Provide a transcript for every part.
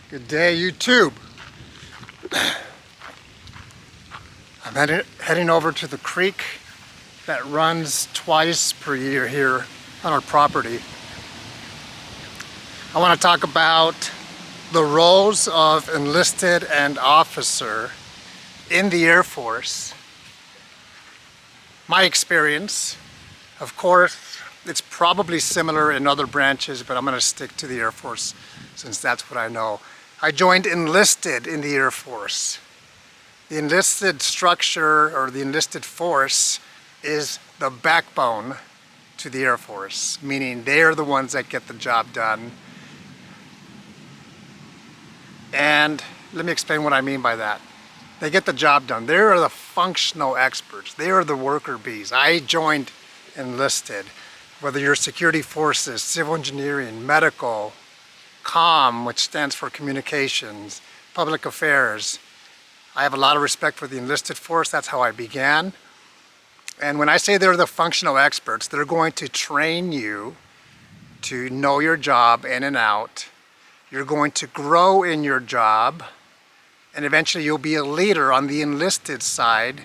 Good day, YouTube. I'm heading over to the creek that runs twice per year here on our property. I want to talk about the roles of enlisted and officer in the Air Force. My experience, of course, it's probably similar in other branches, but I'm going to stick to the Air Force since that's what I know. I joined enlisted in the Air Force. The enlisted structure, or the enlisted force, is the backbone to the Air Force, meaning they're the ones that get the job done. And let me explain what I mean by that. They get the job done. They are the functional experts. They are the worker bees. I joined enlisted. Whether you're security forces, civil engineering, medical, COM, which stands for communications, public affairs. I have a lot of respect for the enlisted force. That's how I began. And when I say they're the functional experts, they're going to train you to know your job in and out. You're going to grow in your job, and eventually you'll be a leader on the enlisted side,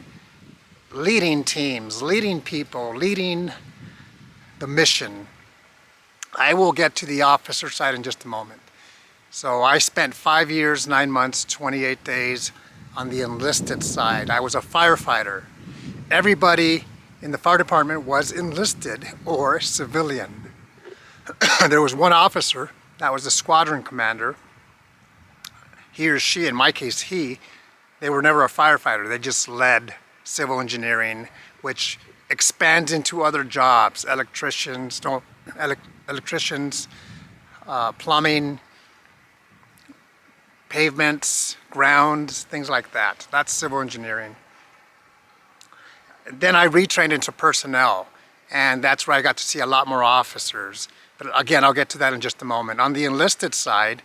leading teams, leading people, leading the mission. I will get to the officer side in just a moment. So I spent 5 years, 9 months, 28 days on the enlisted side. I was a firefighter. Everybody in the fire department was enlisted or civilian. There was one officer, that was the squadron commander. He or she, in my case he, they were never a firefighter. They just led civil engineering, which expands into other jobs, electricians, plumbing, pavements, grounds, things like that. That's civil engineering. Then I retrained into personnel, and that's where I got to see a lot more officers. But again, I'll get to that in just a moment. On the enlisted side,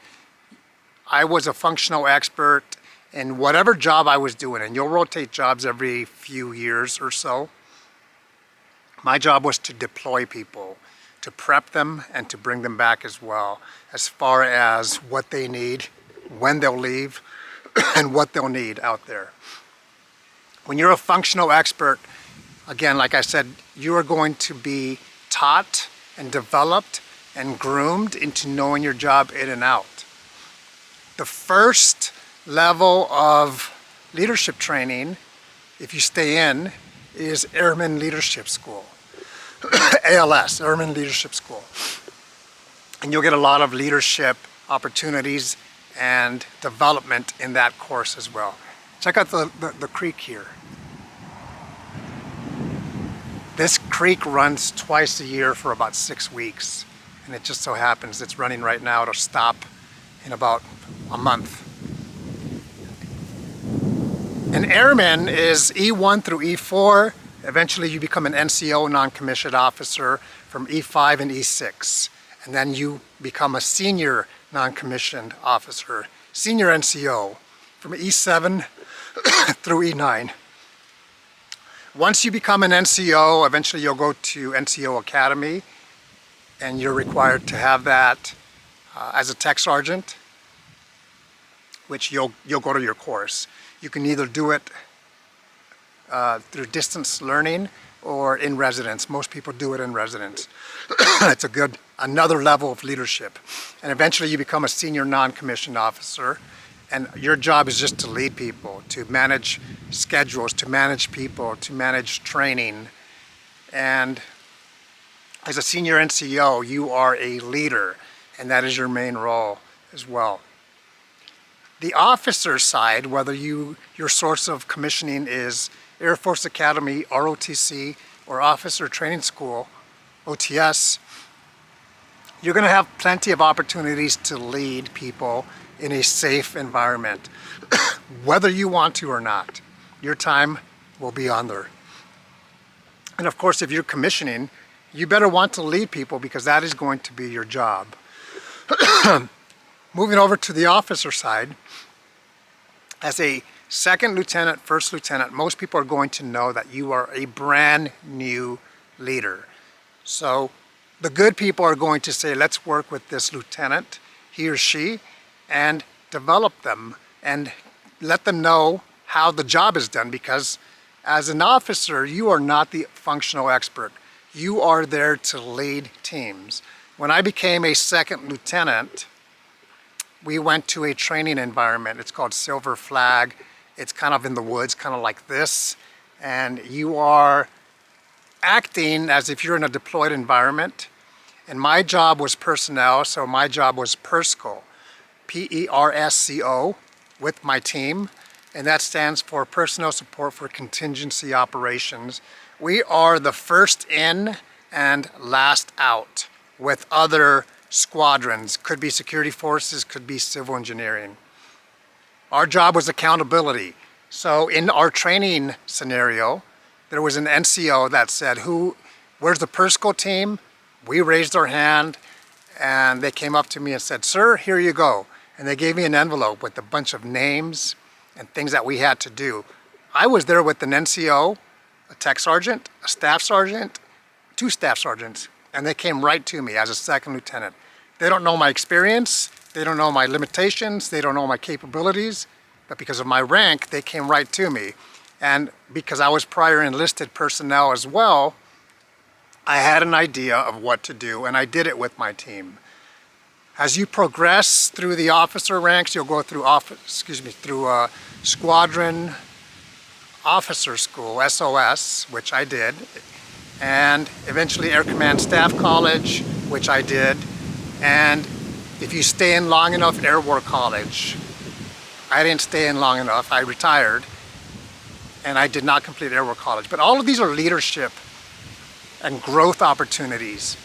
I was a functional expert in whatever job I was doing, and you'll rotate jobs every few years or so. My job was to deploy people, to prep them and to bring them back as well, as far as what they need, when they'll leave, and what they'll need out there. When you're a functional expert, again, like I said, you are going to be taught and developed and groomed into knowing your job in and out. The first level of leadership training, if you stay in, is Airman Leadership School. ALS, Airman Leadership School. And you'll get a lot of leadership opportunities and development in that course as well. Check out the creek here. This creek runs twice a year for about 6 weeks. And it just so happens it's running right now. It'll stop in about a month. An airman is E1 through E4. Eventually you become an NCO, non-commissioned officer, from E5 and E6. And then you become a senior non-commissioned officer, senior NCO, from E7 through E9. Once you become an NCO, eventually you'll go to NCO Academy, and you're required to have that as a tech sergeant, which you'll go to your course. You can either do it through distance learning or in residence. Most people do it in residence. It's another level of leadership. And eventually you become a senior non-commissioned officer, and your job is just to lead people, to manage schedules, to manage people, to manage training. And as a senior NCO, you are a leader, and that is your main role as well. The officer side, whether your source of commissioning is Air Force Academy, ROTC, or Officer Training School, OTS, you're going to have plenty of opportunities to lead people in a safe environment, whether you want to or not. Your time will be on there. And of course, if you're commissioning, you better want to lead people, because that is going to be your job. Moving over to the officer side, as a second lieutenant, first lieutenant, most people are going to know that you are a brand new leader. So the good people are going to say, let's work with this lieutenant, he or she, and develop them and let them know how the job is done, because as an officer, you are not the functional expert. You are there to lead teams. When I became a second lieutenant, we went to a training environment. It's called Silver Flag. It's kind of in the woods, kind of like this. And you are acting as if you're in a deployed environment. And my job was personnel, so my job was PERSCO, P-E-R-S-C-O, with my team. And that stands for Personnel Support for Contingency Operations. We are the first in and last out with other squadrons. Could be security forces, could be civil engineering. Our job was accountability. So in our training scenario, there was an NCO that said, where's the PERSCO team? We raised our hand and they came up to me and said, sir, here you go. And they gave me an envelope with a bunch of names and things that we had to do. I was there with an NCO, a tech sergeant, a staff sergeant, 2 staff sergeants, and they came right to me as a second lieutenant. They don't know my experience, they don't know my limitations, they don't know my capabilities, but because of my rank, they came right to me. And because I was prior enlisted personnel as well, I had an idea of what to do, and I did it with my team. As you progress through the officer ranks, you'll go through Squadron Officer School, SOS, which I did, and eventually Air Command Staff College, which I did, and if you stay in long enough, Air War College. I didn't stay in long enough, I retired, and I did not complete Air War College. But all of these are leadership and growth opportunities.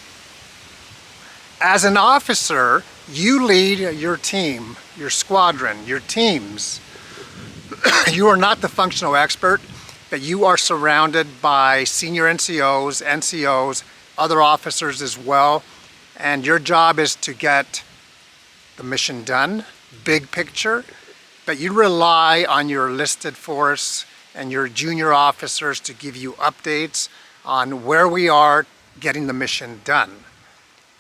As an officer, you lead your team, your squadron, your teams. You are not the functional expert, but you are surrounded by senior NCOs, other officers as well, and your job is to get the mission done, big picture, but you rely on your enlisted force and your junior officers to give you updates on where we are getting the mission done.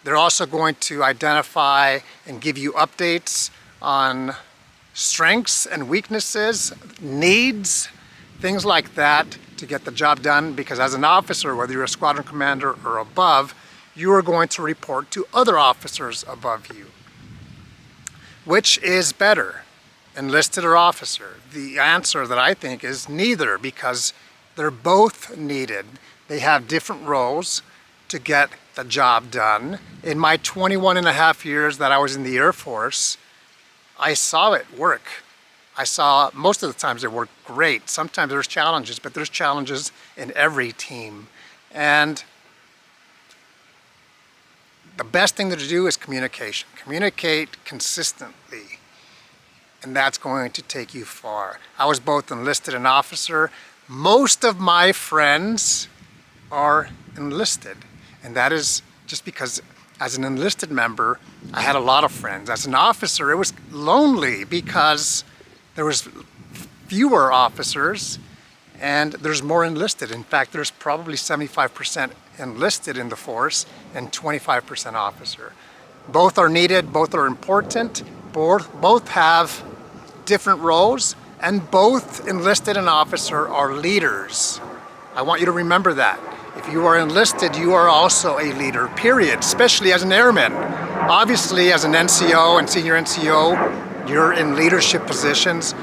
They're also going to identify and give you updates on strengths and weaknesses, needs, things like that to get the job done, because as an officer, whether you're a squadron commander or above, you are going to report to other officers above you. Which is better, enlisted or officer? The answer that I think is neither, because they're both needed. They have different roles to get the job done. In my 21.5 years that I was in the Air Force, I saw it work. I saw most of the times it worked great. Sometimes there's challenges, but there's challenges in every team. And the best thing to do is communication. Communicate consistently, and that's going to take you far. I was both enlisted and officer. Most of my friends are enlisted, and that is just because as an enlisted member, I had a lot of friends. As an officer, it was lonely because there was fewer officers and there's more enlisted. In fact, there's probably 75% enlisted in the force and 25% officer. Both are needed, both are important, both have different roles, and both enlisted and officer are leaders. I want you to remember that. If you are enlisted, you are also a leader, period, especially as an airman. Obviously, as an NCO and senior NCO, you're in leadership positions.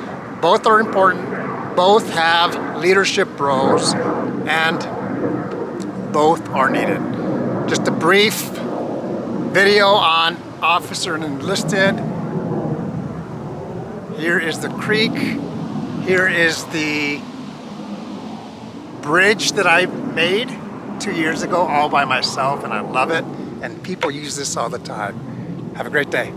Both are important, both have leadership roles, and both are needed. Just a brief video on officer and enlisted. Here is the creek. Here is the bridge that I made 2 years ago all by myself, and I love it. And people use this all the time. Have a great day.